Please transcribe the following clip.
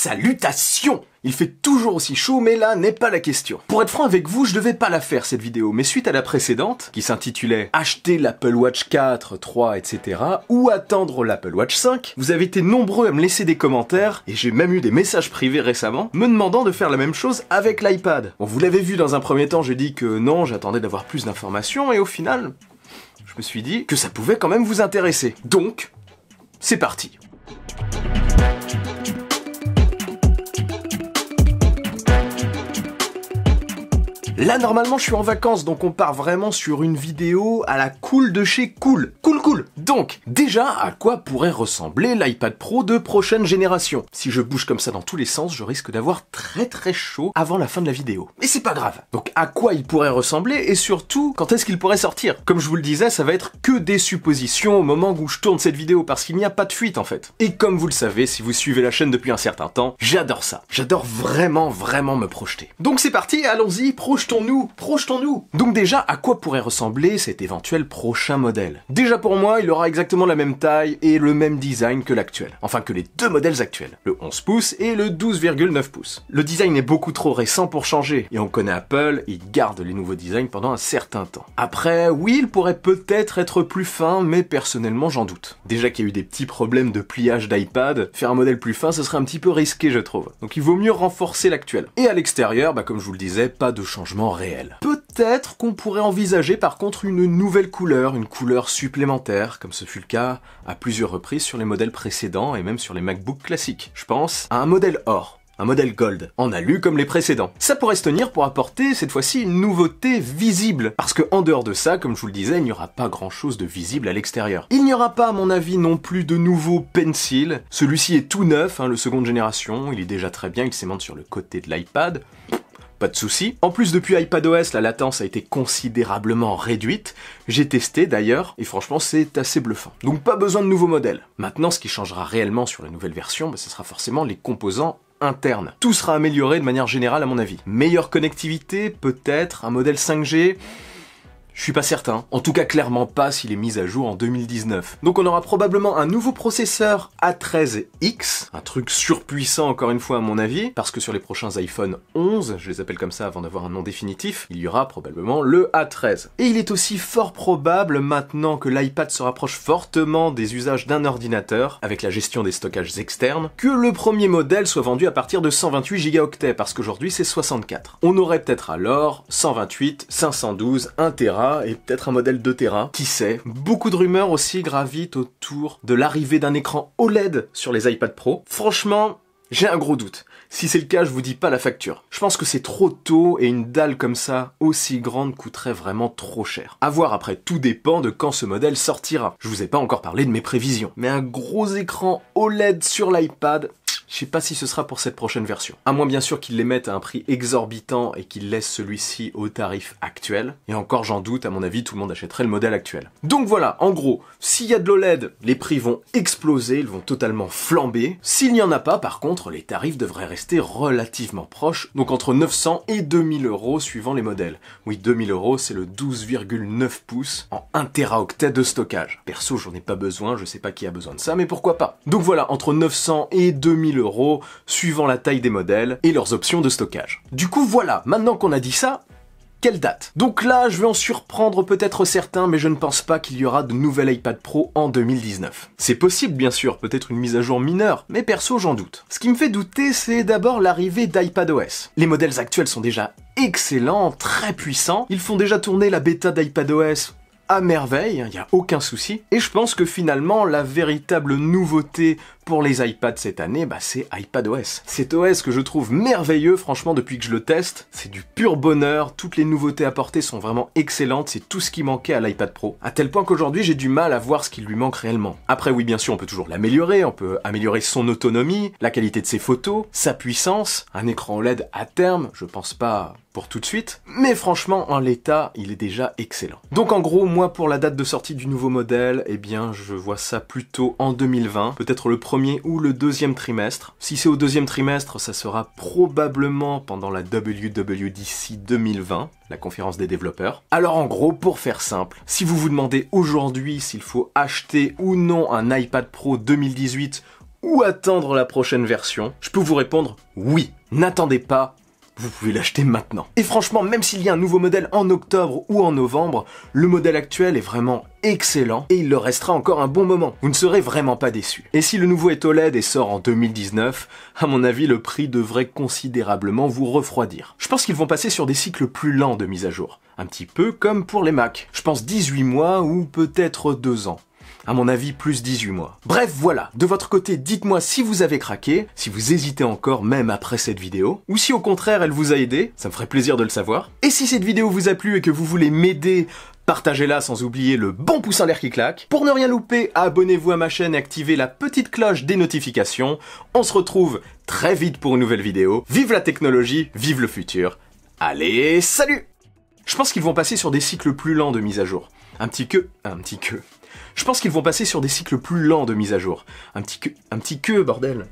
Salutations! Il fait toujours aussi chaud, mais là n'est pas la question. Pour être franc avec vous, je devais pas la faire cette vidéo, mais suite à la précédente, qui s'intitulait « Acheter l'Apple Watch 4, 3, etc. ou attendre l'Apple Watch 5 », vous avez été nombreux à me laisser des commentaires, et j'ai même eu des messages privés récemment, me demandant de faire la même chose avec l'iPad. Bon, vous l'avez vu dans un premier temps, j'ai dit que non, j'attendais d'avoir plus d'informations, et au final, je me suis dit que ça pouvait quand même vous intéresser. Donc, c'est parti. Là, normalement, je suis en vacances, donc on part vraiment sur une vidéo à la cool de chez Cool. Cool. Donc, déjà, à quoi pourrait ressembler l'iPad Pro de prochaine génération? Si je bouge comme ça dans tous les sens, je risque d'avoir très chaud avant la fin de la vidéo. Mais c'est pas grave. Donc, à quoi il pourrait ressembler et surtout, quand est-ce qu'il pourrait sortir? Comme je vous le disais, ça va être que des suppositions au moment où je tourne cette vidéo, parce qu'il n'y a pas de fuite en fait. Et comme vous le savez, si vous suivez la chaîne depuis un certain temps, j'adore ça. J'adore vraiment me projeter. Donc c'est parti, allons-y, projetons-nous. Donc déjà, à quoi pourrait ressembler cet éventuel prochain modèle? Déjà pour moi, il aura exactement la même taille et le même design que l'actuel. Enfin que les deux modèles actuels, le 11 pouces et le 12,9 pouces. Le design est beaucoup trop récent pour changer, et on connaît Apple, ils gardent les nouveaux designs pendant un certain temps. Après, oui, il pourrait peut-être être plus fin, mais personnellement j'en doute. Déjà qu'il y a eu des petits problèmes de pliage d'iPad, faire un modèle plus fin, ce serait un petit peu risqué je trouve. Donc il vaut mieux renforcer l'actuel. Et à l'extérieur, comme je vous le disais, pas de changement réel. Peut-être qu'on pourrait envisager par contre une nouvelle couleur, une couleur supplémentaire, comme ce fut le cas à plusieurs reprises sur les modèles précédents et même sur les MacBook classiques. Je pense à un modèle or. Un modèle Gold, en alu comme les précédents. Ça pourrait se tenir pour apporter cette fois-ci une nouveauté visible. Parce que en dehors de ça, comme je vous le disais, il n'y aura pas grand chose de visible à l'extérieur. Il n'y aura pas à mon avis non plus de nouveau Pencil. Celui-ci est tout neuf, le seconde génération, il est déjà très bien, il s'aimante sur le côté de l'iPad. Pas de souci. En plus, depuis iPadOS, la latence a été considérablement réduite. J'ai testé d'ailleurs, et franchement, c'est assez bluffant. Donc pas besoin de nouveaux modèles. Maintenant, ce qui changera réellement sur la nouvelle version, ce sera forcément les composants internes. Tout sera amélioré de manière générale à mon avis. Meilleure connectivité, peut-être, un modèle 5G... Je suis pas certain, en tout cas clairement pas s'il est mis à jour en 2019. Donc on aura probablement un nouveau processeur A13X, un truc surpuissant encore une fois à mon avis, parce que sur les prochains iPhone 11, je les appelle comme ça avant d'avoir un nom définitif, il y aura probablement le A13. Et il est aussi fort probable, maintenant que l'iPad se rapproche fortement des usages d'un ordinateur, avec la gestion des stockages externes, que le premier modèle soit vendu à partir de 128 Go, parce qu'aujourd'hui c'est 64. On aurait peut-être alors 128, 512, 1 Tera, et peut-être un modèle 2 Tera, qui sait. Beaucoup de rumeurs aussi gravitent autour de l'arrivée d'un écran OLED sur les iPad Pro. Franchement, j'ai un gros doute. Si c'est le cas, je vous dis pas la facture. Je pense que c'est trop tôt et une dalle comme ça, aussi grande, coûterait vraiment trop cher. À voir après, tout dépend de quand ce modèle sortira. Je vous ai pas encore parlé de mes prévisions. Mais un gros écran OLED sur l'iPad... Je sais pas si ce sera pour cette prochaine version. À moins bien sûr qu'ils les mettent à un prix exorbitant et qu'ils laissent celui-ci au tarif actuel. Et encore j'en doute, à mon avis tout le monde achèterait le modèle actuel. Donc voilà, en gros, s'il y a de l'OLED, les prix vont exploser, ils vont totalement flamber. S'il n'y en a pas, par contre, les tarifs devraient rester relativement proches. Donc entre 900 et 2000 € suivant les modèles. Oui, 2000 €, c'est le 12,9 pouces en 1 Teraoctet de stockage. Perso, j'en ai pas besoin, je sais pas qui a besoin de ça, mais pourquoi pas. Donc voilà, entre 900 et 2000 € suivant la taille des modèles et leurs options de stockage. Du coup voilà, maintenant qu'on a dit ça, quelle date? Donc là, je vais en surprendre peut-être certains, mais je ne pense pas qu'il y aura de nouvel iPad Pro en 2019. C'est possible bien sûr, peut-être une mise à jour mineure, mais perso j'en doute. Ce qui me fait douter, c'est d'abord l'arrivée d'iPadOS. Les modèles actuels sont déjà excellents, très puissants, ils font déjà tourner la bêta d'iPadOS à merveille, il n'y a aucun souci. Et je pense que finalement, la véritable nouveauté pour les iPads cette année, c'est iPadOS. Cet OS que je trouve merveilleux, franchement, depuis que je le teste, c'est du pur bonheur, toutes les nouveautés apportées sont vraiment excellentes, c'est tout ce qui manquait à l'iPad Pro, à tel point qu'aujourd'hui j'ai du mal à voir ce qui lui manque réellement. Après oui, bien sûr, on peut toujours l'améliorer, on peut améliorer son autonomie, la qualité de ses photos, sa puissance, un écran OLED à terme, je pense pas pour tout de suite, mais franchement, en l'état, il est déjà excellent. Donc en gros, moi, pour la date de sortie du nouveau modèle, eh bien, je vois ça plutôt en 2020, peut-être le premier ou le deuxième trimestre. Si c'est au deuxième trimestre, ça sera probablement pendant la WWDC 2020, la conférence des développeurs. Alors en gros, pour faire simple, si vous vous demandez aujourd'hui s'il faut acheter ou non un iPad Pro 2018 ou attendre la prochaine version? Je peux vous répondre oui. N'attendez pas. Vous pouvez l'acheter maintenant. Et franchement, même s'il y a un nouveau modèle en octobre ou en novembre, le modèle actuel est vraiment excellent et il le restera encore un bon moment. Vous ne serez vraiment pas déçus. Et si le nouveau est OLED et sort en 2019, à mon avis, le prix devrait considérablement vous refroidir. Je pense qu'ils vont passer sur des cycles plus lents de mise à jour. Un petit peu comme pour les Mac. Je pense 18 mois ou peut-être 2 ans. À mon avis, plus 18 mois. Bref, voilà. De votre côté, dites-moi si vous avez craqué, si vous hésitez encore même après cette vidéo, ou si au contraire elle vous a aidé, ça me ferait plaisir de le savoir. Et si cette vidéo vous a plu et que vous voulez m'aider, partagez-la sans oublier le bon pouce en l'air qui claque. Pour ne rien louper, abonnez-vous à ma chaîne et activez la petite cloche des notifications. On se retrouve très vite pour une nouvelle vidéo. Vive la technologie, vive le futur. Allez, salut! Je pense qu'ils vont passer sur des cycles plus lents de mise à jour. Je pense qu'ils vont passer sur des cycles plus lents de mise à jour. Un petit que, bordel.